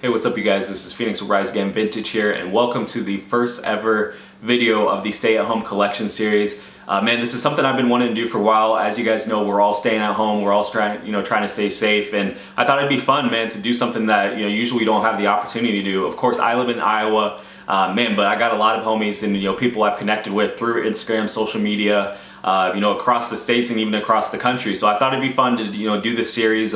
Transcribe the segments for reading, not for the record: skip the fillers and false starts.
Hey, what's up, you guys? This is Phoenix will Rise Again Vintage here, and welcome to the first ever video of the Stay at Home collection series. Man, this is something I've been wanting to do for a while. As you guys know, we're all staying at home. We're all trying to stay safe, and I thought it'd be fun, man, to do something that usually we don't have the opportunity to do. Of course, I live in Iowa, man, but I got a lot of homies and people I've connected with through Instagram, social media, across the states and even across the country. So I thought it'd be fun to do this series.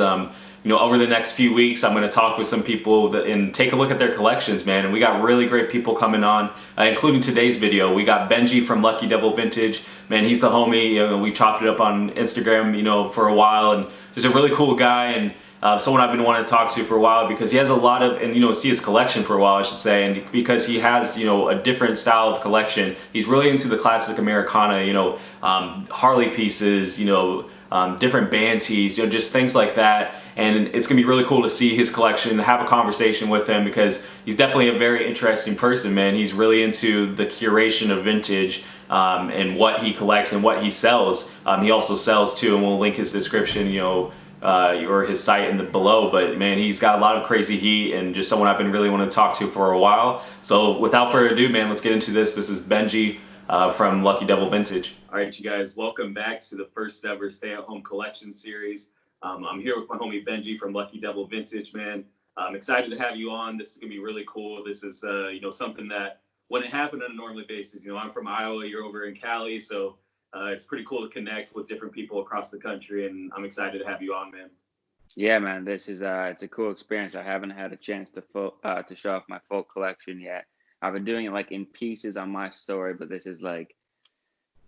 Over the next few weeks, I'm going to talk with some people and take a look at their collections, man. And we got really great people coming on, including today's video. We got Benji from LuckyDevilVintage. Man, he's the homie. We've chopped it up on Instagram, for a while, and just a really cool guy and someone I've been wanting to talk to for a while because he has a lot of, and see his collection for a while, I should say, and because he has, a different style of collection. He's really into the classic Americana, Harley pieces, different band tees, just things like that. And it's gonna be really cool to see his collection, have a conversation with him because he's definitely a very interesting person, man. He's really into the curation of vintage and what he collects and what he sells. He also sells too, and we'll link his description, or his site below. But man, he's got a lot of crazy heat and just someone I've been really wanting to talk to for a while. So without further ado, man, let's get into this. This is Benji from LuckyDevilVintage. All right, you guys, welcome back to the first ever Stay at Home collection series. I'm here with my homie Benji from LuckyDevilVintage, man. I'm excited to have you on. This is gonna be really cool. This is something that wouldn't happen on a normal basis. I'm from Iowa, you're over in Cali, so it's pretty cool to connect with different people across the country, and I'm excited to have you on, man. Yeah, man, this is it's a cool experience. I haven't had a chance to show off my full collection yet. I've been doing it like in pieces on my story, but this is like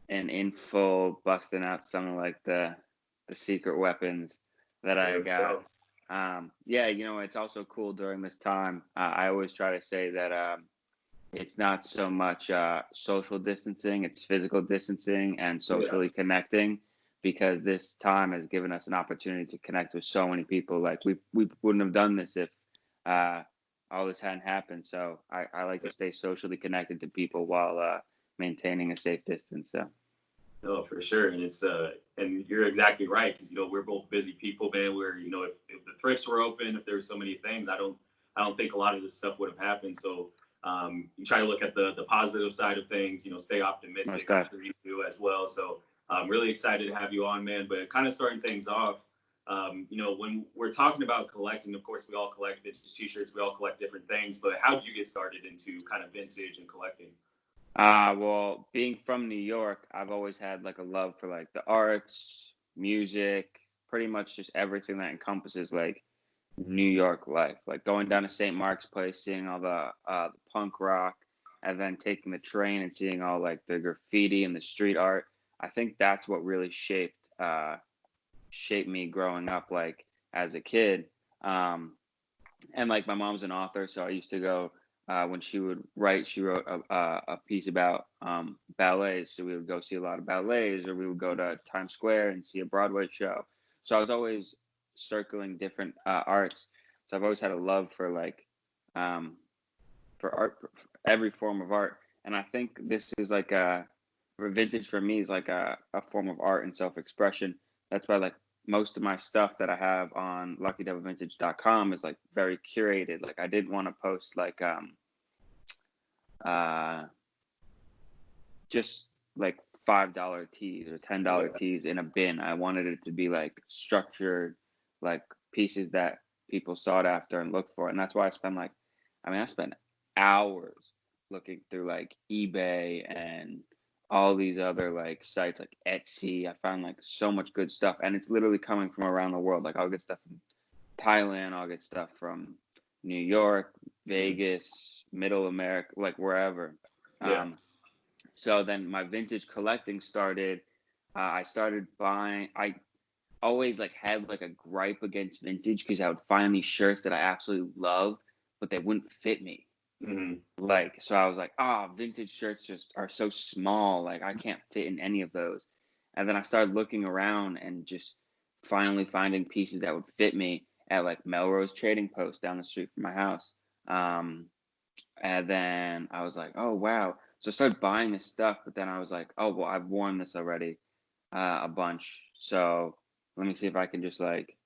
an in full busting out some of like the secret weapons that I got. Yeah, it's also cool during this time. I always try to say that it's not so much social distancing, it's physical distancing and socially connecting, because this time has given us an opportunity to connect with so many people. Like we wouldn't have done this if all this hadn't happened. So I like to stay socially connected to people while maintaining a safe distance. So. No, for sure, and it's and you're exactly right because we're both busy people, man. We're if the thrifts were open, if there were so many things, I don't think a lot of this stuff would have happened. So you try to look at the positive side of things, stay optimistic. I'm sure you do as well. So I'm really excited to have you on, man. But kind of starting things off, when we're talking about collecting, of course, we all collect vintage T-shirts, we all collect different things. But how did you get started into kind of vintage and collecting? Well, being from New York, I've always had like a love for like the arts, music, pretty much just everything that encompasses like New York life. Like going down to St. Mark's Place, seeing all the punk rock, and then taking the train and seeing all like the graffiti and the street art. I think that's what really shaped me growing up, like as a kid. Um, and like my mom's an author, so I used to go when she would write. She wrote a piece about ballets, so we would go see a lot of ballets, or we would go to Times Square and see a Broadway show. So I was always circling different arts. So I've always had a love for like um, for art, for every form of art, and I think this is like vintage for me is like a form of art and self-expression. That's why like most of my stuff that I have on LuckyDevilVintage.com is like very curated. Like I didn't want to post like uh just like $5 tees or $10 tees in a bin. I wanted it to be like structured, like pieces that people sought after and looked for. And that's why I spent hours looking through like eBay and all these other like sites like Etsy. I found like so much good stuff, and it's literally coming from around the world. Like I'll get stuff from Thailand, I'll get stuff from New York, Vegas, Middle America, like wherever. Yeah. Um, so then my vintage collecting started. I started buying. I always like had like a gripe against vintage because I would find these shirts that I absolutely loved, but they wouldn't fit me. Mm-hmm. Like, so I was like, vintage shirts just are so small. Like, I can't fit in any of those. And then I started looking around and just finally finding pieces that would fit me at like Melrose Trading Post down the street from my house. Um, and then I was like, oh, wow. So I started buying this stuff, but then I was like, oh, well, I've worn this already a bunch. So let me see if I can just like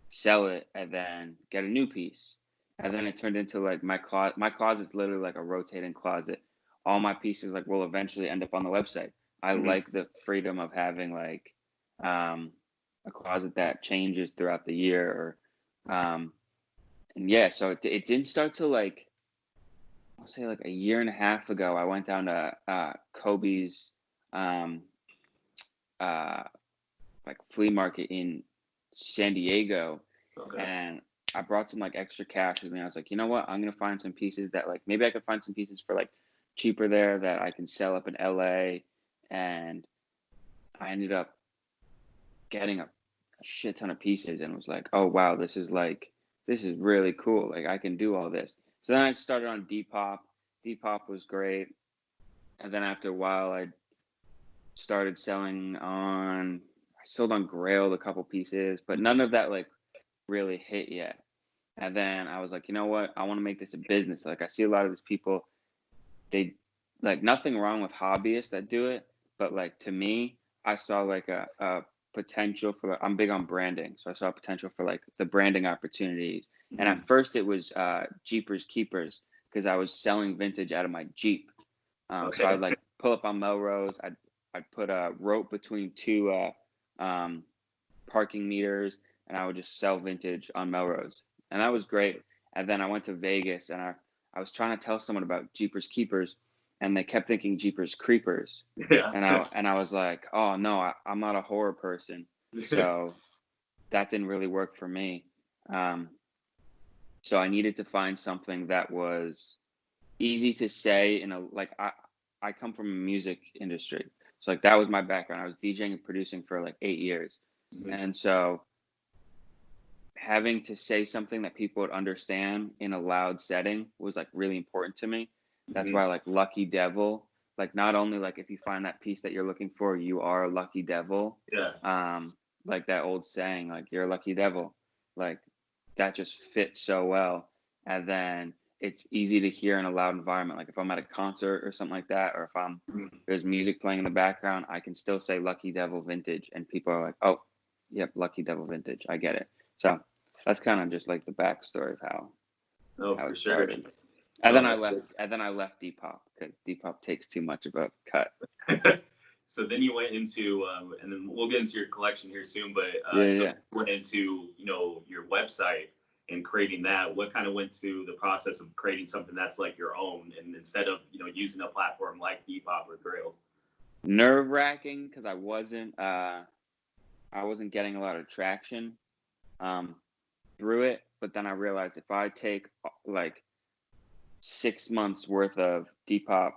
sell it and then get a new piece. And then it turned into like my closet. My closet's literally like a rotating closet. All my pieces like will eventually end up on the website. I Mhm. like the freedom of having like um, a closet that changes throughout the year. Or and yeah, so it didn't start till like I'll say like a year and a half ago. I went down to Kobe's um, uh, like flea market in San Diego, Okay. and I brought some like extra cash with me. I was like, you know what? I'm gonna find some pieces that like maybe I could find some pieces for like cheaper there that I can sell up in LA. And I ended up getting a shit ton of pieces and was like, oh wow, this is really cool. Like I can do all this. So then I started on Depop. Depop was great. And then after a while I started selling on I sold on Grailed a couple pieces, but none of that like really hit yet. And then I was like, you know what? I want to make this a business. Like I see a lot of these people, they like nothing wrong with hobbyists that do it, but like to me, I saw like a potential for like, I'm big on branding. So I saw potential for like the branding opportunities. And Mhm. at first it was Jeepers Keepers because I was selling vintage out of my Jeep. So I'd Okay. like pull up on Melrose. I'd put a rope between two um, parking meters, and I would just sell vintage on Melrose, and that was great. And then I went to Vegas, and I was trying to tell someone about Jeepers Keepers, and they kept thinking Jeepers Creepers, Yeah. and I was like, oh no, I'm not a horror person, so that didn't really work for me. Um, so I needed to find something that was easy to say in a like I come from a music industry. So like that was my background. I was DJing and producing for like 8 years. Mhm. And so having to say something that people would understand in a loud setting was like really important to me. That's Mhm. why like Lucky Devil, like not only like if you find that piece that you're looking for, you are a lucky devil. Yeah. Um, like that old saying, like you're a lucky devil. Like that just fits so well. And then it's easy to hear in a loud environment. Like if I'm at a concert or something like that, or if Mhm. there's music playing in the background, I can still say Lucky Devil Vintage, and people are like, "Oh, yep, Lucky Devil Vintage. I get it." So that's kind of just like the backstory of No, how for it sure. started. And No, then I that's left. And then I left Depop because Depop takes too much of a cut. good. So then you went into, and then we'll get into your collection here soon. But Yeah, so yeah. you went into, your website and creating that. What kind of went to the process of creating something that's like your own, and instead of using a platform like Depop or Grail? Nerve wracking because I wasn't getting a lot of traction um, through it. But then I realized if I take like 6 months worth of Depop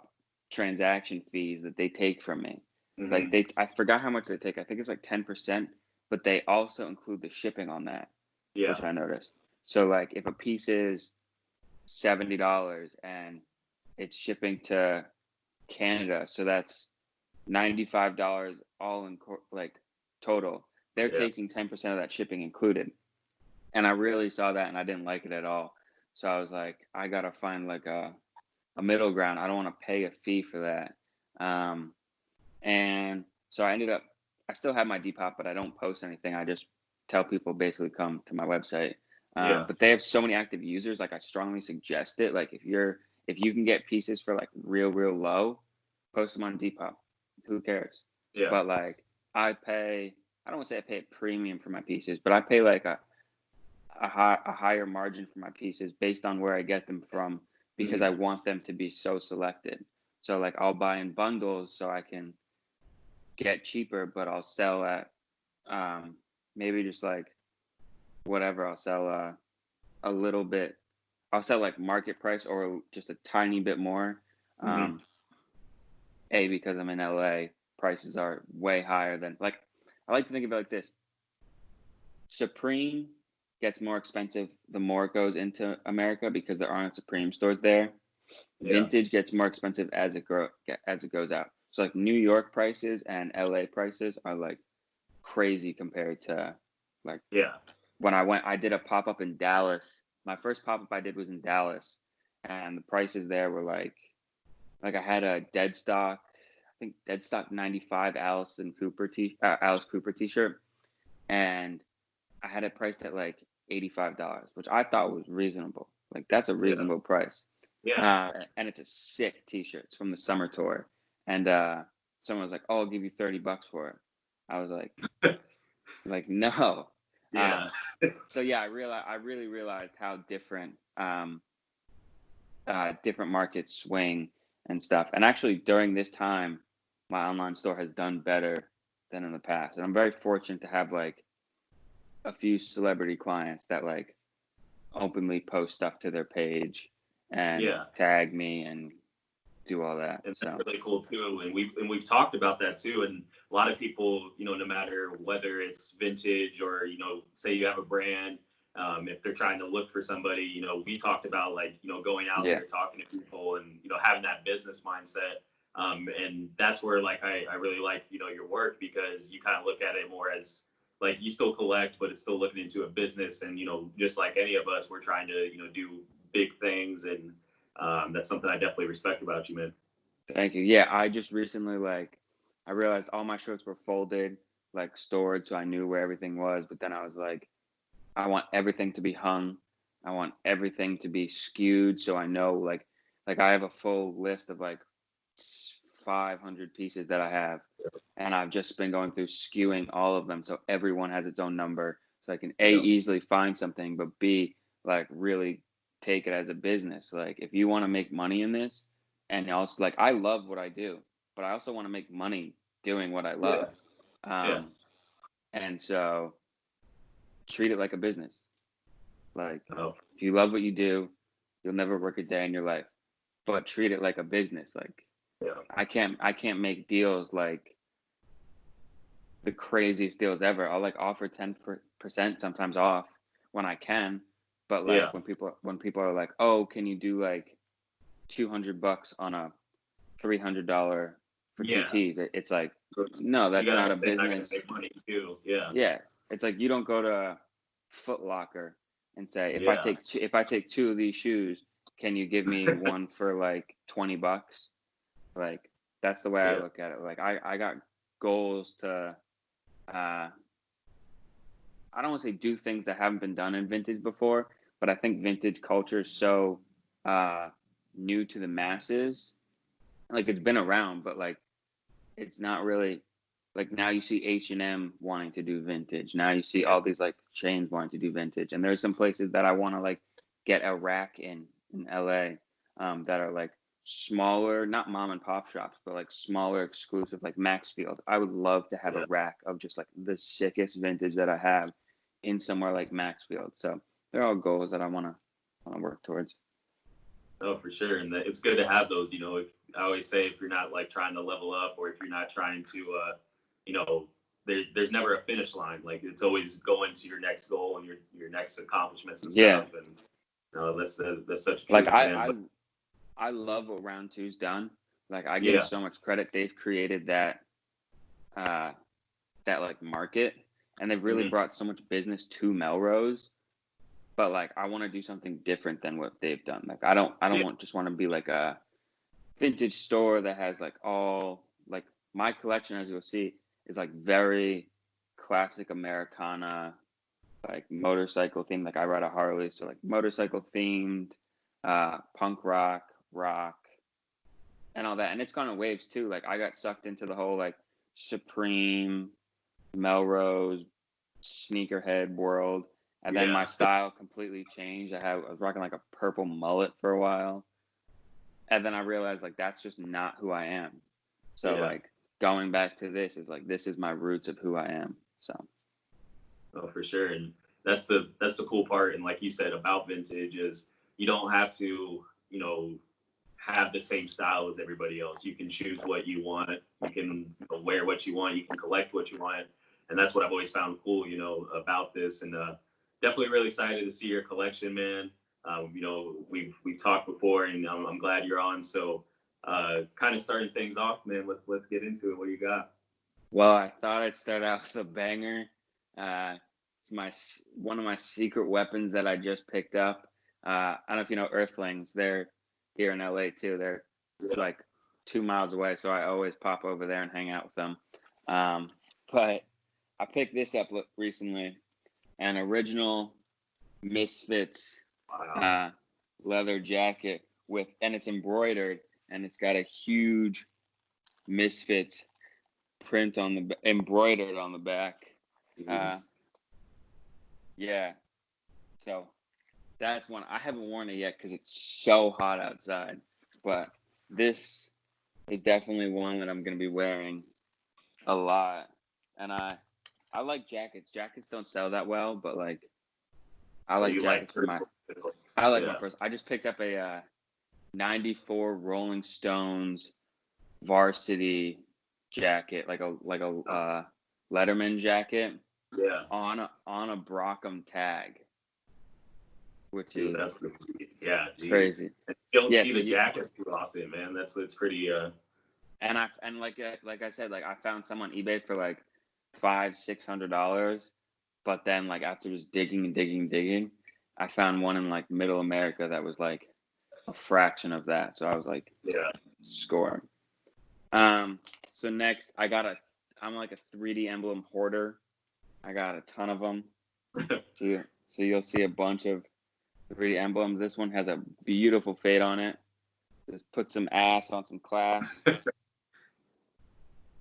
transaction fees that they take from me. Like Hmm. I forgot how much they take. I think it's like 10%, but they also include the shipping on that, Yeah. which I noticed. So like if a piece is $70 and it's shipping to Canada, so that's $95 all in like total. They're Yeah. taking 10% of that shipping included. And I really saw that and I didn't like it at all. So I was like, I gotta find like a middle ground. I don't want to pay a fee for that. Um, and so I ended up, I still have my Depop, but I don't post anything. I just tell people basically come to my website. Yeah. But they have so many active users. Like I strongly suggest it. Like if you can get pieces for like real low, post them on Depop. Who cares? Yeah. But like I don't want to say I pay a premium for my pieces, but I pay like a higher margin for my pieces based on where I get them from because I Hmm. want them to be so selected. So like I'll buy in bundles so I can get cheaper, but I'll sell at um, maybe just like whatever. I'll sell a little bit. I'll sell like market price or just a tiny bit more. Hmm. Um, because I'm in LA, prices are way higher than like I like to think of it like this. Supreme gets more expensive the more it goes into America because there aren't Supreme stores there. Yeah. Vintage gets more expensive as it goes out. So like New York prices and LA prices are like crazy compared to like Yeah. when I did a pop up in Dallas. My first pop up I did was in Dallas, and the prices there were like I had a dead stock, I think dead stock 95 Alice Cooper t-shirt, and I had it priced at like $85, which I thought was reasonable. Like that's a Yeah. reasonable price. Yeah. And it's a sick t-shirt. It's from the summer tour. And someone was like, "Oh, I'll give you $30 for it." I was like, no. Yeah. So yeah, I really realized how different markets swing and stuff. And actually, during this time, my online store has done better than in the past. And I'm very fortunate to have like a few celebrity clients that like openly post stuff to their page and Yeah. tag me and do all that. And that's So really cool too. And we've talked about that too. And a lot of people, no matter whether it's vintage or say you have a brand, if they're trying to look for somebody, we talked about like going out yeah, there talking to people and having that business mindset. And that's where like I really like your work, because you kind of look at it more as like you still collect, but it's still looking into a business. And just like any of us, we're trying to do big things. And that's something I definitely respect about you, man. thank you. Yeah, I just recently I realized all my shirts were folded, like stored, so I knew where everything was. But then I was like, I want everything to be hung. I want everything to be skewed, so I know like I have a full list of like 500 pieces that I have, and I've just been going through skewing all of them so everyone has its own number, so I can A, Yeah. easily find something, but B, like really take it as a business. Like if you want to make money in this, and also like I love what I do, but I also want to make money doing what I Yeah. love. Yeah. Um, and so treat it like a business. Like Oh, if you love what you do, you'll never work a day in your life. But treat it like a business. Like yeah. I can't make deals like the craziest deals ever. I'll like offer 10% sometimes off when I can. But Yeah. like when people are like, "Oh, can you do like $200 on a $300 for two Yeah. tees?" It's like, So no, you that's gotta not a understand I gotta business. make money too. Yeah. Yeah, it's like you don't go to Foot Locker and say, Yeah. if I take two of these shoes, can you give me one for like $20? Like that's the way I Yeah. look at it. Like I got goals to uh I don't want to say do things that haven't been done in vintage before, but I think vintage culture is so uh new to the masses. Like it's been around, but like it's not really like now you see H&M wanting to do vintage. Now you see Yeah. all these like chains wanting to do vintage. And there's some places that I want to like get a rack in LA that are like smaller, not mom and pop shops, but like smaller exclusive like Maxfield. I would love to have a Yeah. rack of just like the sickest vintage that I have in somewhere like Maxfield. So they're all goals that I want to work towards. Oh, for sure. And it's good to have those. If I always say, if you're not like trying to level up, or if you're not trying to, you know, there's never a finish line. Like it's always going to your next goal and your next accomplishments and Yeah. stuff. And that's such a Like truth, man. I But I love what Round Two's done. Like I give them yeah. so much credit. They've created uh that like market, and they've really Hmm. brought so much business to Melrose. But like I want to do something different than what they've done. Like I don't Yeah. want to be like a vintage store that has like all like my collection, as you'll see, is like very classic Americana, like motorcycle themed. Like I ride a Harley, so like motorcycle themed, punk rock, and all that. And it's gone in waves too. Like I got sucked into the whole like Supreme, Melrose, sneakerhead world. And then Yeah. my style completely changed. I was rocking like a purple mullet for a while. And then I realized like that's just not who I am. So Yeah. like going back to this is like this is my roots of who I am. So Oh, for sure. And that's the cool part. And like you said about vintage is you don't have to, have the same style as everybody else. You can choose what you want. You can wear what you want. You can collect what you want. And that's what I've always found cool, about this. And definitely really excited to see your collection, man. We've talked before, and I'm glad you're on. So, kind of starting things off, man. Let's get into it. What do you got? well, I thought I'd start out with a banger. It's one of my secret weapons that I just picked up. I don't know if you know Earthlings. They're here in LA too. They're Yeah. like 2 miles away, so I always pop over there and hang out with them. But I picked this up recently, an original Misfits Wow. uh, leather jacket and it's embroidered, and it's got a huge Misfits print embroidered on the back. Yeah. So that's one. I haven't worn it yet because it's so hot outside. But this is definitely one that I'm going to be wearing a lot. And I like jackets. Jackets don't sell that well, but like I like jackets for my personal. I just picked up a 94 Rolling Stones varsity jacket, like a Letterman jacket. Yeah. On a Brockham tag, which is that's crazy. You don't see the jacket too often, man. It's pretty. And like I said, like I found some on eBay for like $500-600, but then like after just digging, I found one in like Middle America that was like a fraction of that. So I was like, score. So next I'm like a 3D emblem hoarder. I got a ton of them. So you'll see a bunch of 3D emblems. This one has a beautiful fade on it. Just put some ass on some class.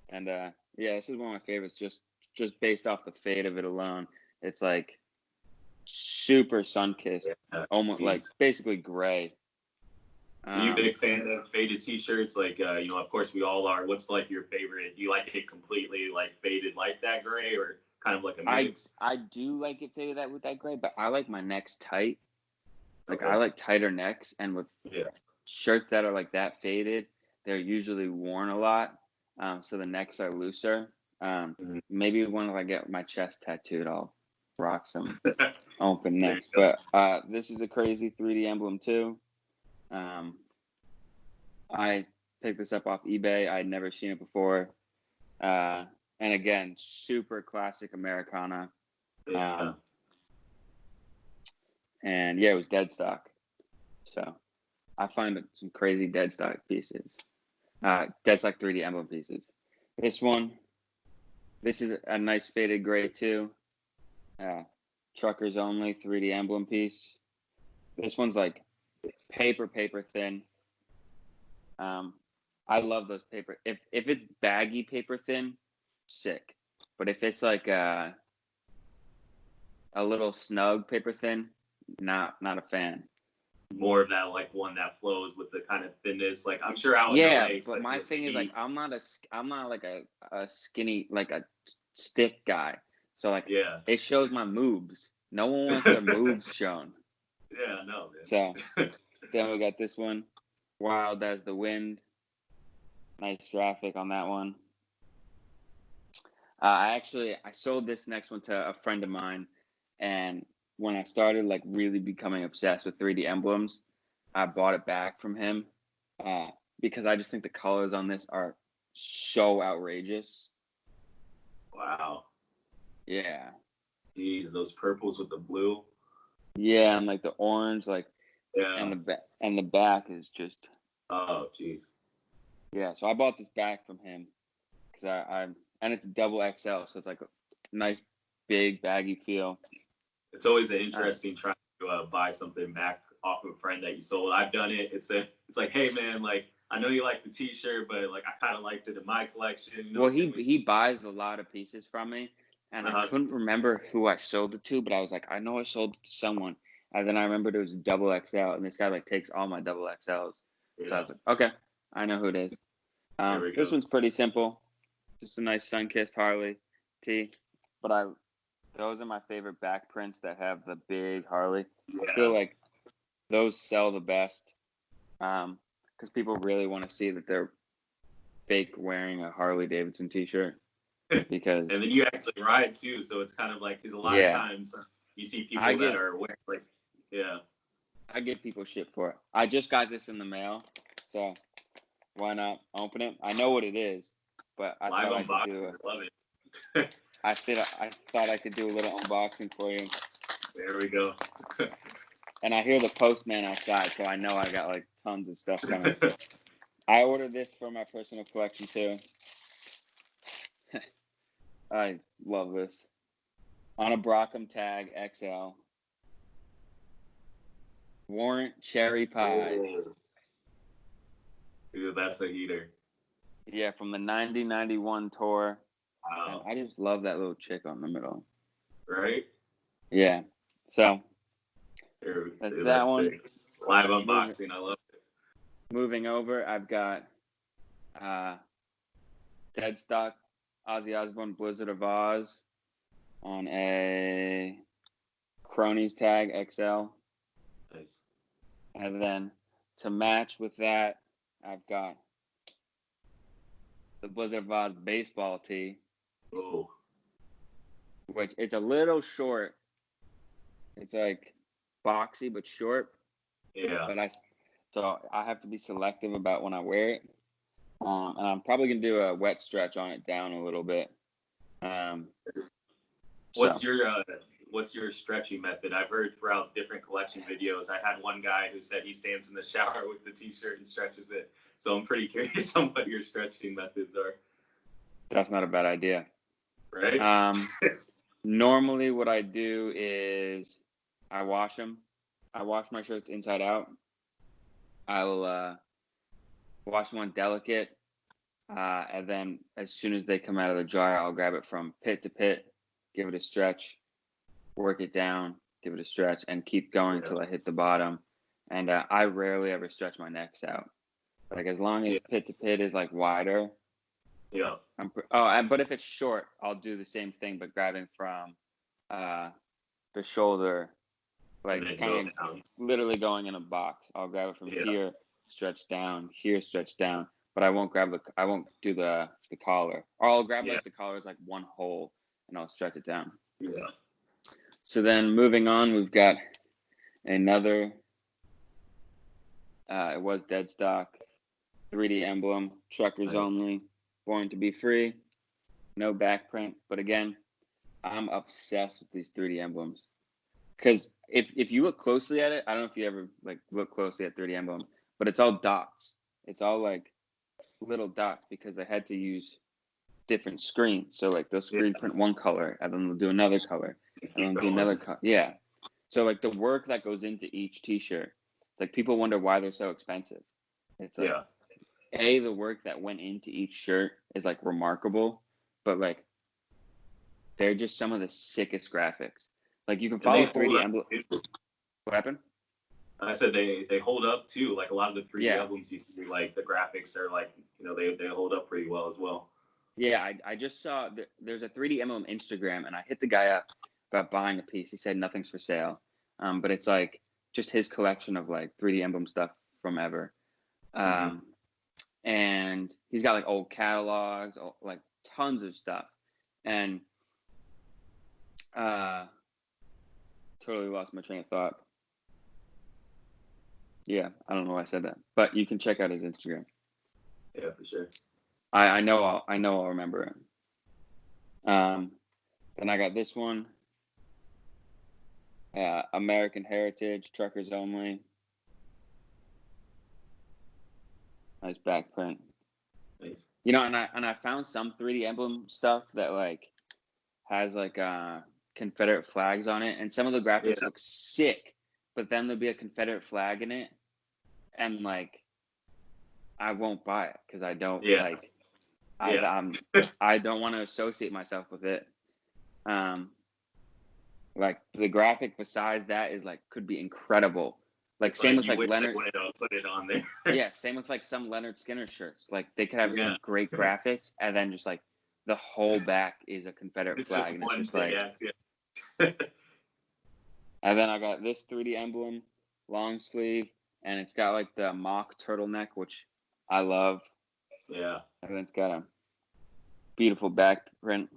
And this is one of my favorites. Just based off the fade of it alone, it's like super sun-kissed, almost like basically gray. Are you a big fan of faded T-shirts? Like, of course we all are. What's like your favorite? Do you like it completely like faded like that gray, or kind of like a mix? I do like it faded with that gray, but I like my necks tight. Like I like tighter necks, and with shirts that are like that faded, they're usually worn a lot. So the necks are looser. Maybe when I get my chest tattooed, I'll rock some open necks. But this is a crazy 3D emblem too. I picked this up off eBay. I'd never seen it before. And again, super classic Americana. And it was dead stock. So I find some crazy dead stock pieces. Dead stock 3D emblem pieces. This is a nice faded gray too. Truckers only 3D emblem piece. This one's like paper thin. I love those paper. If it's baggy paper thin, sick. But if it's like a little snug paper thin, not a fan. More of that like one that flows with the kind of thinness. Like I'm sure out in LA, but my thing is like I'm not like a skinny, like a stiff guy. So like it shows my moves. No one wants their moves shown. Yeah, no, man. So then we got this one, Wild as the Wind. Nice graphic on that one. I sold this next one to a friend of mine, and when I started like really becoming obsessed with 3D emblems, I bought it back from him because I just think the colors on this are so outrageous. Wow. Yeah. Jeez, those purples with the blue. Yeah, and like the orange, like and the back is just. Oh, jeez. Yeah, so I bought this back from him because and it's double XL, so it's like a nice big baggy feel. It's always an interesting trying to buy something back off of a friend that you sold. I've done it. It's like, hey man, like I know you like the T-shirt, but like I kind of liked it in my collection. Well, he buys a lot of pieces from me, and I couldn't remember who I sold it to, but I was like, I know I sold it to someone, and then I remembered it was double XL, and this guy like takes all my double XLs. So I was like, okay, I know who it is. This one's pretty simple, just a nice sun-kissed Harley tee, but those are my favorite back prints that have the big Harley. I feel like those sell the best because people really want to see that they're fake wearing a Harley Davidson T-shirt. Because and then you actually ride too, so it's kind of like because a lot of times you see people that are wearing like I give people shit for it. I just got this in the mail, so why not open it? I know what it is, but I thought I could do it. Love it. I thought I could do a little unboxing for you. There we go. And I hear the postman outside, so I know I got like tons of stuff coming. I ordered this for my personal collection too. I love this. On a Brockham tag XL. Warrant Cherry Pie. Ooh. Dude, that's a heater. Yeah, from the 90-91 tour. And Wow. I just love that little chick on the middle. Right? Yeah. So Dude, that's dude, that that's one. sick. Live Moving, unboxing. I love it. moving over, I've got Dead Stock Ozzy Osbourne Blizzard of Oz on a Cronies tag XL. Nice. And then to match with that, I've got the Blizzard of Oz baseball tee, Oh. which it's a little short. It's like boxy but short. Yeah. So I have to be selective about when I wear it. And I'm probably gonna do a wet stretch on it down a little bit. What's So your stretching method? I've heard throughout different collection videos. I had one guy who said he stands in the shower with the t-shirt and stretches it. So I'm pretty curious on what your stretching methods are. that's not a bad idea. Right? Normally what I do is I wash them. I wash my shirts inside out. I'll wash them on delicate, and then as soon as they come out of the dryer, I'll grab it from pit to pit, give it a stretch, work it down, give it a stretch, and keep going until I hit the bottom. And I rarely ever stretch my necks out. Like as long as pit to pit is like wider. Yeah. But if it's short, I'll do the same thing, but grabbing from the shoulder, like kind of literally going in a box. I'll grab it from here, stretch down, here, stretch down. But I won't do the collar. Or I'll grab like the collar is like one hole, and I'll stretch it down. Yeah. So then moving on, we've got another. It was dead stock, 3D emblem, truckers only, born to be free, no back print. But again, I'm obsessed with these 3D emblems because if you look closely at it, I don't know if you ever like look closely at 3D emblems, but it's all dots. It's all like little dots because they had to use different screens. So like they'll screen print one color and then they'll do another color and then do another color. Yeah. So like the work that goes into each t-shirt, like people wonder why they're so expensive. It's like the work that went into each shirt is like remarkable, but like they're just some of the sickest graphics. Like you can follow 3D emblem. What happened? I said they hold up too. Like a lot of the 3D Yeah. albums you see, like the graphics are like, they hold up pretty well as well. Yeah, I just saw there's a 3D emblem Instagram, and I hit the guy up about buying a piece. He said nothing's for sale, but it's like just his collection of like 3D emblem stuff from ever. And he's got like old catalogs, like tons of stuff, and totally lost my train of thought. Yeah, I don't know why I said that, but you can check out his Instagram. Yeah, for sure. I know I'll remember it. Then I got this one. American Heritage, truckers only. Nice back print. Nice. You know, and I found some 3D emblem stuff that like has like Confederate flags on it, and some of the graphics look sick, but then there'll be a Confederate flag in it, and like I won't buy it because I don't like I don't want to associate myself with it. Like the graphic besides that is like could be incredible. Like it's same like with like Leonard. Put it on there. Yeah, same with like some Leonard Skinner shirts. Like they could have some great graphics, and then just like the whole back is a Confederate flag, and it's just like. And then I got this 3D emblem, long sleeve, and it's got like the mock turtleneck, which I love. Yeah. And then it's got a beautiful back print.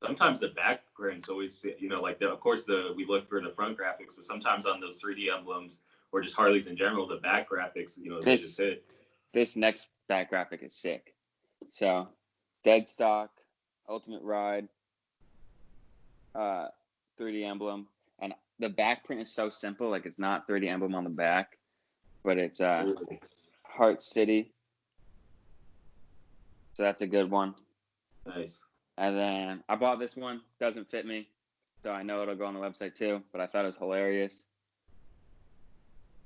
Sometimes the back prints always, like of course we look for the front graphics, but sometimes on those 3D emblems or just Harleys in general, the back graphics, they just hit. This next back graphic is sick. So, dead stock, Ultimate Ride, 3D emblem, and the back print is so simple. Like it's not 3D emblem on the back, but it's Heart City. So that's a good one. Nice. And then I bought this one. Doesn't fit me, so I know it'll go on the website too. But I thought it was hilarious.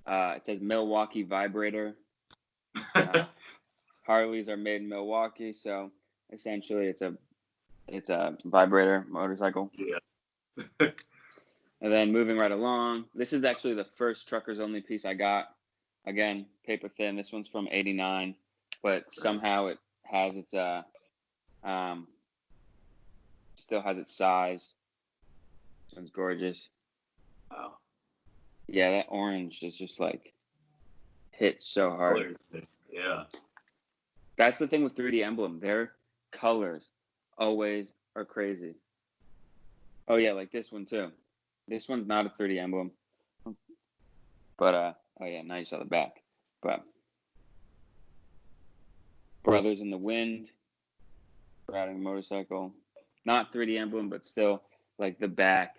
It says Milwaukee Vibrator. Harleys are made in Milwaukee, so essentially it's a vibrator motorcycle. Yeah. And then moving right along, this is actually the first truckers only piece I got. Again, paper thin. This one's from '89, but somehow it has its still has its size. This one's gorgeous. Wow. Yeah, that orange is just like hits so hard. Yeah. That's the thing with 3D Emblem. Their colors always are crazy. Oh yeah, like this one too. This one's not a 3D Emblem. But oh yeah, now you saw the back. But Brothers in the Wind, riding a motorcycle. Not 3D Emblem, but still like the back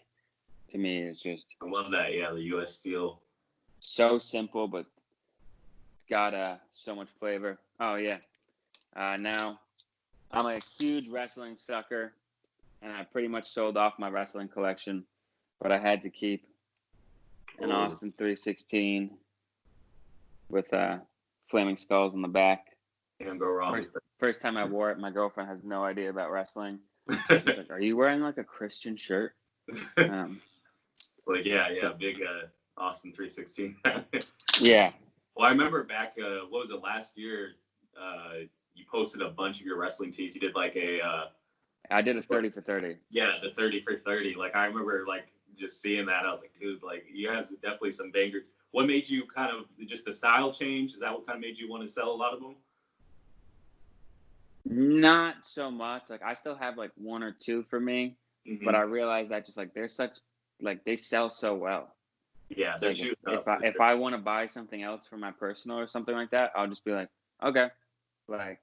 to me is just I love that. Yeah, the US Steel. so simple, but it's got so much flavor. Oh yeah. Now I'm a huge wrestling sucker, and I pretty much sold off my wrestling collection, but I had to keep an Austin 316 with flaming skulls on the back. Can't go wrong. First time I wore it, my girlfriend has no idea about wrestling. She's like, "Are you wearing like a Christian shirt?" Like yeah, big Austin 316. Yeah. Well, I remember back, what was it, last year? You posted a bunch of your wrestling tees. You did like I did a 30 for 30. Yeah, the 30 for 30. Like I remember like just seeing that. I was like, dude, like you have definitely some bangers. What made you kind of just the style change? Is that what kind of made you want to sell a lot of them? Not so much. Like I still have like one or two for me, Mm-hmm. but I realized that just like they're such like they sell so well. Yeah, they're shooting up. If I want to buy something else for my personal or something like that, I'll just be like, okay. Like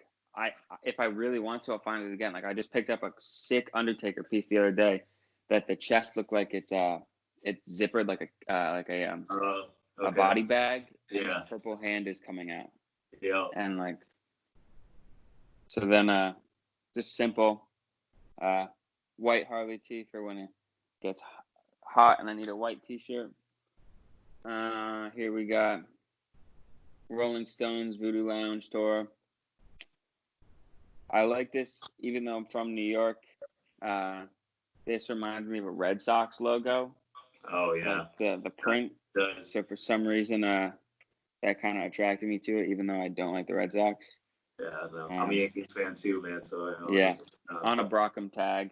if I really want to, I'll find it again. Like I just picked up a sick Undertaker piece the other day that the chest looked like it's zippered like a body bag. And the purple hand is coming out. Yeah. And like so then just simple white Harley tee for when it gets hot and I need a white t-shirt. Here we got Rolling Stones Voodoo Lounge tour. I like this, even though I'm from New York. This reminds me of a Red Sox logo. Oh yeah. Like the print. So for some reason, that kind of attracted me to it, even though I don't like the Red Sox. Yeah, no. I'm a Yankees fan too, man. So yeah, on a Brockham tag.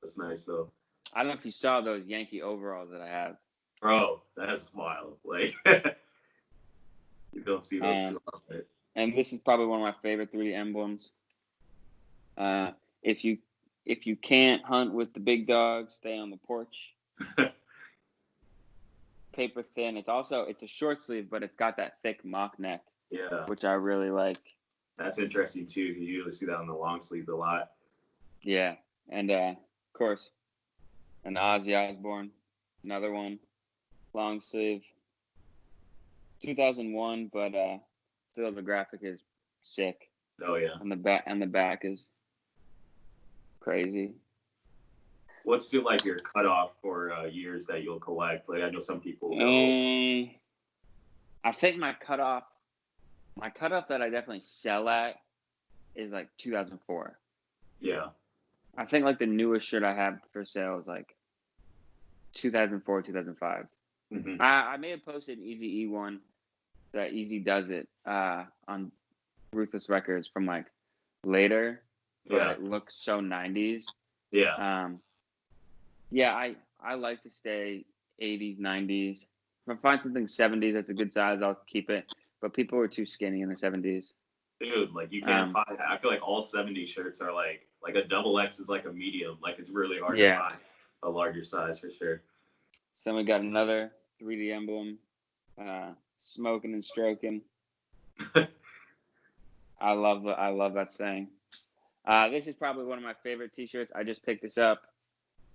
That's nice though. I don't know if you saw those Yankee overalls that I have. Bro, that's wild. Like you don't see those too often. And this is probably one of my favorite 3D emblems. If you can't hunt with the big dogs, stay on the porch. Paper thin. It's a short sleeve, but it's got that thick mock neck. Yeah. Which I really like. That's interesting too. You usually see that on the long sleeves a lot. Yeah. And of course, an Ozzy Osbourne, another one, long sleeve. 2001, but still the graphic is sick. Oh yeah. And the back is crazy. What's like your cutoff for years that you'll collect? Like I know some people go. I think my cutoff that I definitely sell at is like 2004. Yeah. I think like the newest shirt I have for sale is like 2004, 2005. Mm-hmm. I may have posted an Easy E one that Easy does it on Ruthless Records from like later, but it looks so 90s. Yeah. Yeah, I like to stay 80s, 90s. If I find something 70s that's a good size, I'll keep it. But people were too skinny in the 70s. Dude, like you can't find. I feel like all 70s shirts are like a double X is like a medium. Like it's really hard to find a larger size for sure. So we got another 3D emblem, smoking and stroking. I love that saying. This is probably one of my favorite T-shirts. I just picked this up.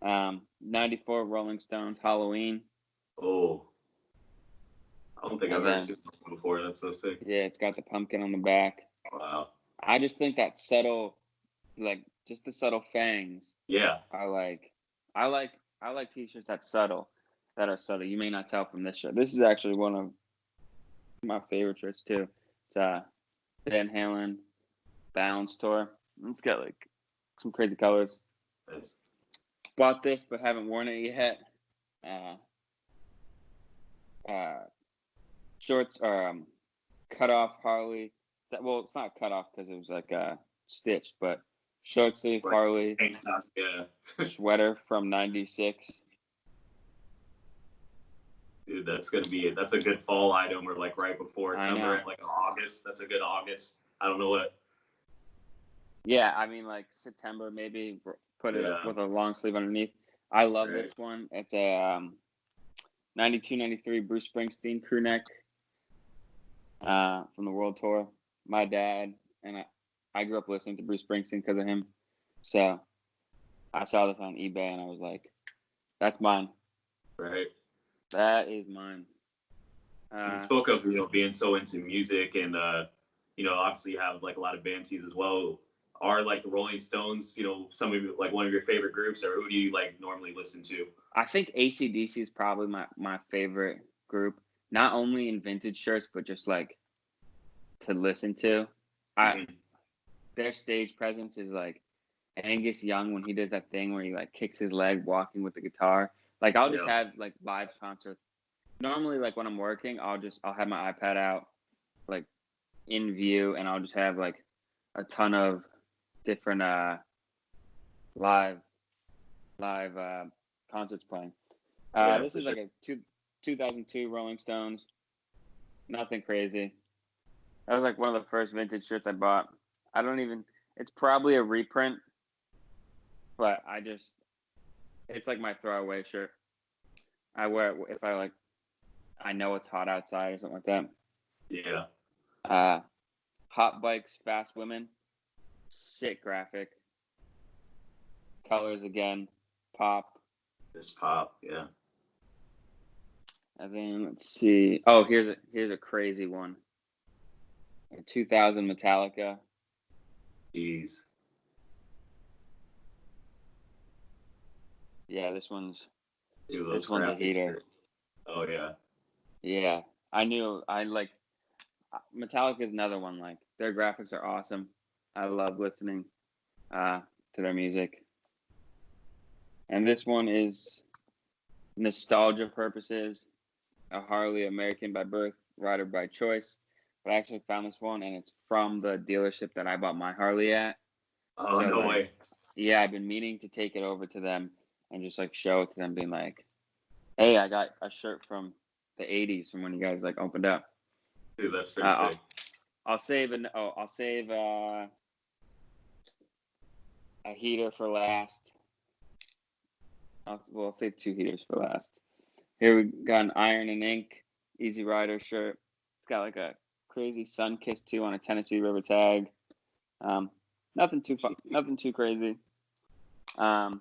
94 Rolling Stones Halloween. Oh, I don't think I've ever seen this one before. That's so sick. Yeah, it's got the pumpkin on the back. Wow. I just think that subtle, like just the subtle fangs. Yeah. I like T-shirts that are subtle. You may not tell from this shirt. This is actually one of my favorite shirts too. It's Van Halen Balance Tour. It's got like some crazy colors. Nice. Bought this but haven't worn it yet. Shorts are cut off Harley. Well, it's not cut off because it was like stitched, but short sleeve Harley Yeah. sweater from '96. Dude, that's a good fall item, or like right before summer, like August. That's a good August. I don't know what. Yeah, I mean like September maybe. Put it with a long sleeve underneath. I love this one. It's a 92-93 Bruce Springsteen crew neck from the World Tour. My dad and I grew up listening to Bruce Springsteen because of him. So I saw this on eBay and I was like, that's mine. Right. That is mine. You spoke of, being so into music and, obviously you have like a lot of band tees as well. Are like the Rolling Stones, some of like one of your favorite groups, or who do you like normally listen to? I think AC/DC is probably my favorite group, not only in vintage shirts, but just like to listen to. Their stage presence is like Angus Young when he does that thing where he like kicks his leg walking with the guitar. Like I'll just have like live concerts. Normally, like when I'm working, I'll have my iPad out, like in view, and I'll just have like a ton of different live concerts playing. This is like a 2002 Rolling Stones. Nothing crazy. That was like one of the first vintage shirts I bought. It's probably a reprint, but it's like my throwaway shirt. I wear it if I know it's hot outside or something like that. Yeah. Hot Bikes, Fast Women. Sick graphic. Colors again. Pop. This pop, yeah. And then let's see. Oh, here's a crazy one. A 2000 Metallica. Jeez. Yeah, this one's a heater. Oh yeah. Yeah, Metallica is another one. Like their graphics are awesome. I love listening to their music. And this one is nostalgia purposes. A Harley, American by birth, rider by choice. But I actually found this one, and it's from the dealership that I bought my Harley at. Oh, so, no way. Yeah, I've been meaning to take it over to them and just like show it to them, being like, "Hey, I got a shirt from the '80s from when you guys like opened up." Dude, that's pretty sick. I'll save a heater for last. I'll save 2 heaters for last. Here we got an Iron and Ink Easy Rider shirt. It's got like a crazy Sun Kiss 2 on a Tennessee River tag. Nothing too crazy. And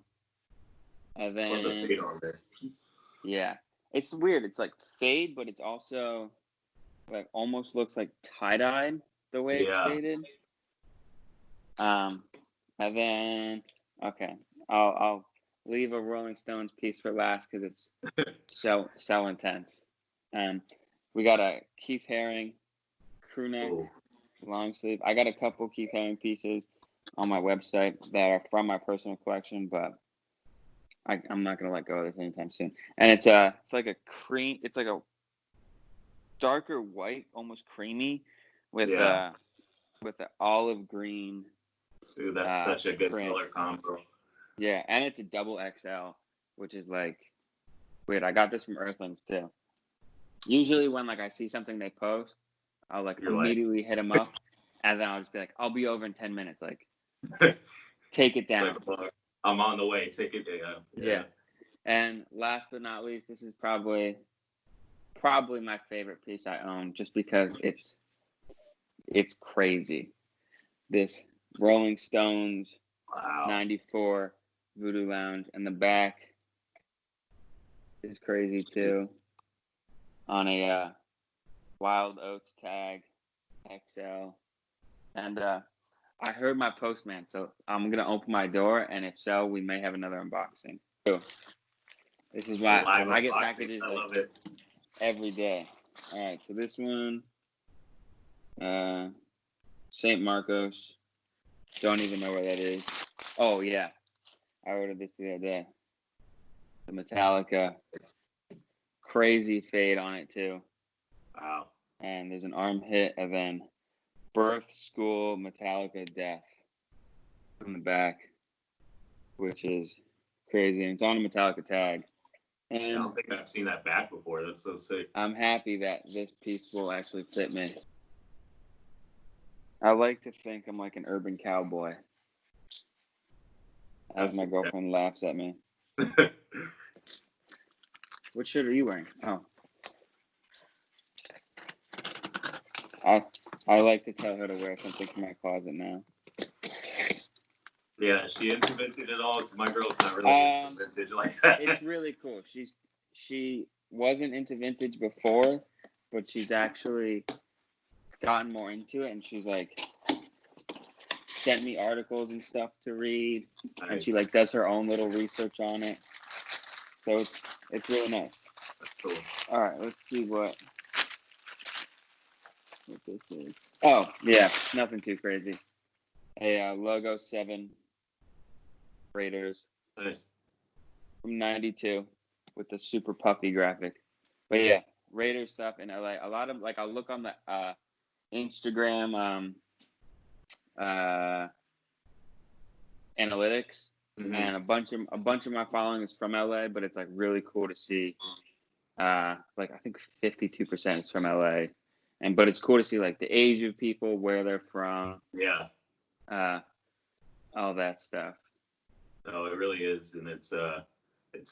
then the fade on there. Yeah, it's weird. It's like fade, but it's also like almost looks like tie-dyed the way it's faded. And then I'll leave a Rolling Stones piece for last because it's so intense. We got a Keith Haring crew neck long sleeve. I got a couple Keith Haring pieces on my website that are from my personal collection, but I'm not gonna let go of this anytime soon. And it's like a cream. It's like a darker white, almost creamy, with the olive green. Dude, that's such a good print. color combo. Yeah, and it's a double XL, which is like weird. I got this from Earthlings too. Usually when like I see something they post, I'll like immediately hit them up, and then I'll just be like, "I'll be over in 10 minutes." Like, take it down. I'm on the way. Take it down. Yeah. And last but not least, this is probably my favorite piece I own, just because it's crazy. This Rolling Stones 94 Voodoo Lounge, and the back is crazy too. On a Wild Oats tag, XL. And I heard my postman, so I'm gonna open my door, and if so, we may have another unboxing. This is why I get packages every day. All right, so this one St. Marcos. Don't even know where that is. Oh, yeah. I ordered this the other day. The Metallica. Crazy fade on it, too. Wow. And there's an arm hit, and then Birth, School, Metallica, Death on the back, which is crazy. And it's on a Metallica tag. And I don't think I've seen that back before. That's so sick. I'm happy that this piece will actually fit me. I like to think I'm like an urban cowboy. As my girlfriend laughs at me. What shirt are you wearing? Oh. I like to tell her to wear something from my closet now. Yeah, is she into vintage at all? Because my girl's not really into vintage like that. It's really cool. She wasn't into vintage before, but she's actually gotten more into it, and she's like sent me articles and stuff to read, Nice. and she like does her own little research on it. So it's really nice. That's cool. All right, let's see what this is. Oh yeah, nothing too crazy. A Logo 7 Raiders. Nice. From 92 with the super puffy graphic. But yeah, Raiders stuff in LA. A lot of like I'll look on the Instagram analytics, and a bunch of my following is from LA, but it's like really cool to see. Like I think 52% is from LA, but it's cool to see like the age of people, where they're from. Yeah. All that stuff. No, it really is, and it's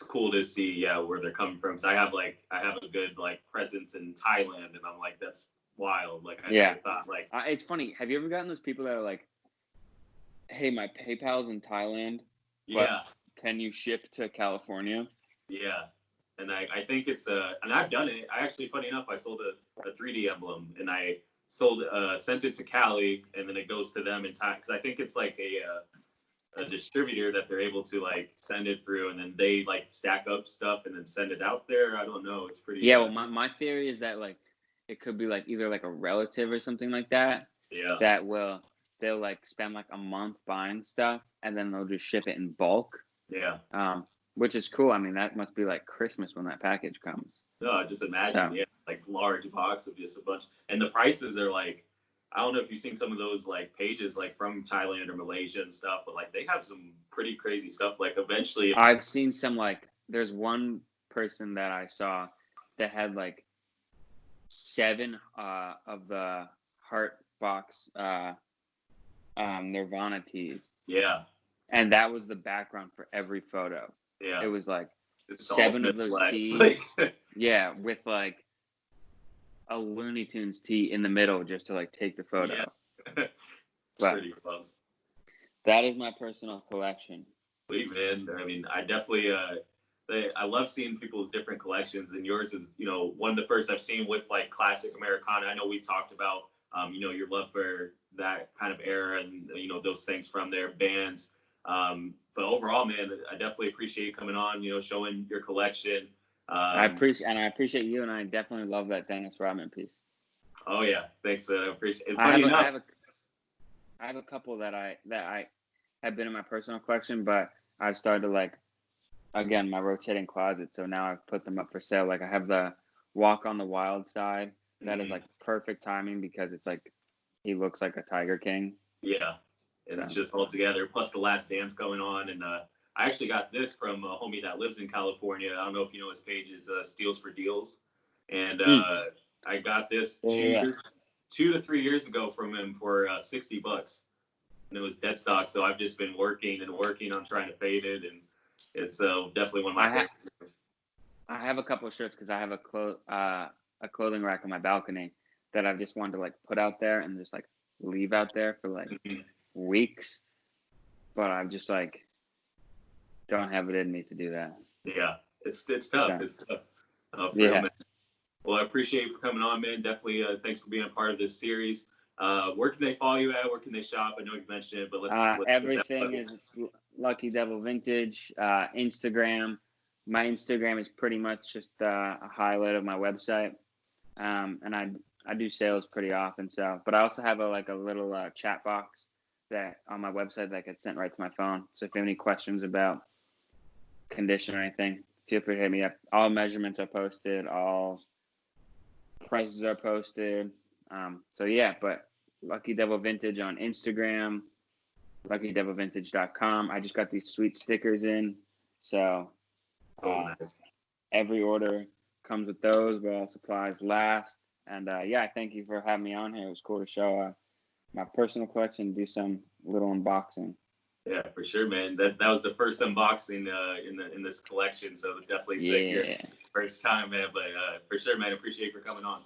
cool to see where they're coming from. So I have a good like presence in Thailand, and I'm like, that's wild. Like I thought like it's funny. Have you ever gotten those people that are like, hey, my PayPal's in Thailand, but can you ship to California? Yeah. And I think it's and I've done it. I actually, funny enough, I sold a 3D emblem, and I sent it to Cali, and then it goes to them in time, because I think it's like a distributor that they're able to like send it through, and then they like stack up stuff and then send it out there. I don't know. It's pretty. Yeah. Well, my theory is that like it could be like either like a relative or something like that. Yeah. That they'll like spend like a month buying stuff, and then they'll just ship it in bulk. Yeah. Which is cool. I mean, that must be like Christmas when that package comes. No, just imagine, like large box of just a bunch, and the prices are like, I don't know if you've seen some of those like pages like from Thailand or Malaysia and stuff, but like they have some pretty crazy stuff. Like eventually, I've seen some like there's one person that I saw that had like 7 of the Heart Box Nirvana tees. Yeah. And that was the background for every photo. Yeah. It was like it's 7 of those flex. tees. Yeah, with like a Looney Tunes tee in the middle just to like take the photo. Yeah. But pretty fun. That is my personal collection. Sweet, man. I mean, I definitely I love seeing people's different collections, and yours is, one of the first I've seen with like classic Americana. I know we've talked about your love for that kind of era and those things from their bands. But overall, man, I definitely appreciate you coming on, showing your collection. I appreciate you, and I definitely love that Dennis Rodman piece. Oh yeah, thanks, man. I appreciate it. I have a couple that I have been in my personal collection, but I've started to like, again, my rotating closet. So now I've put them up for sale. Like I have the Walk on the Wild Side. That is like perfect timing because it's like he looks like a Tiger King. Yeah, and it's just all together. Plus the Last Dance going on, and I actually got this from a homie that lives in California. I don't know if you know his page. It's Steals for Deals, and I got this 2 to 3 years ago from him for $60, and it was dead stock. So I've just been working on trying to fade it, and it's definitely one of my favorites. I have a couple of shirts because I have a clothing rack on my balcony that I've just wanted to like put out there and just like leave out there for like weeks, but I'm just like don't have it in me to do that. Yeah, it's tough. So, it's tough. Well, I appreciate you for coming on, man. Definitely, thanks for being a part of this series. Where can they follow you at? Where can they shop? I know you mentioned it, but let's everything is Lucky Devil Vintage. Instagram. My Instagram is pretty much just a highlight of my website, and I do sales pretty often. So, but I also have a little chat box that on my website that gets sent right to my phone. So if you have any questions about condition or anything, feel free to hit me up. All measurements are posted. All prices are posted. So yeah, but Lucky Devil Vintage on Instagram, LuckyDevilVintage.com. I just got these sweet stickers in, so every order comes with those, but all supplies last. And yeah, I thank you for having me on here. It was cool to show my personal collection, do some little unboxing. Yeah, for sure, man. That was the first unboxing in this collection, so definitely sick here. Yeah. First time, man. But for sure, man, appreciate you for coming on.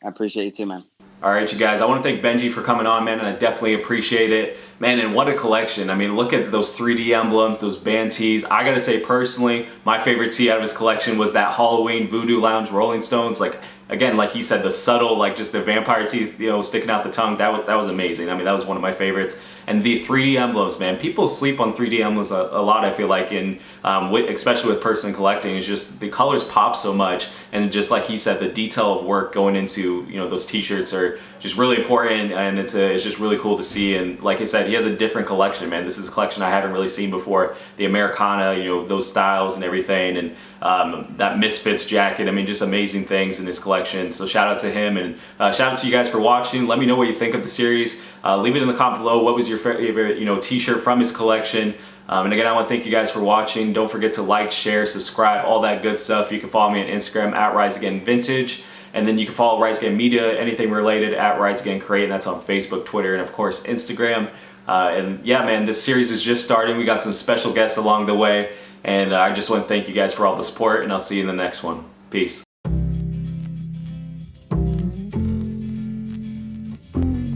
I appreciate you too, man. All right, you guys, I want to thank Benji for coming on, man, and I definitely appreciate it. Man, and what a collection. I mean, look at those 3D emblems, those band tees. I got to say, personally, my favorite tee out of his collection was that Halloween Voodoo Lounge Rolling Stones. Like, again, like he said, the subtle, like just the vampire teeth, you know, sticking out the tongue, that was amazing. I mean, that was one of my favorites. And the 3D emblems, man, people sleep on 3D emblems a lot, I feel like, in especially with person collecting. It's just the colors pop so much, and just like he said, the detail of work going into, you know, those t-shirts are just really important, and it's just really cool to see. And like I said, he has a different collection, man. This is a collection I haven't really seen before. The Americana, you know, those styles and everything, and that Misfits jacket. I mean, just amazing things in his collection. So shout out to him, and shout out to you guys for watching. Let me know what you think of the series. Leave it in the comment below. What was your favorite, you know, t-shirt from his collection? And again, I want to thank you guys for watching. Don't forget to like, share, subscribe, all that good stuff. You can follow me on Instagram at RiseAgainVintage. And then you can follow Rise Again Media, anything related at Rise Again Create, and that's on Facebook, Twitter, and of course Instagram. And yeah, man, this series is just starting. We got some special guests along the way, and I just want to thank you guys for all the support, and I'll see you in the next one. Peace.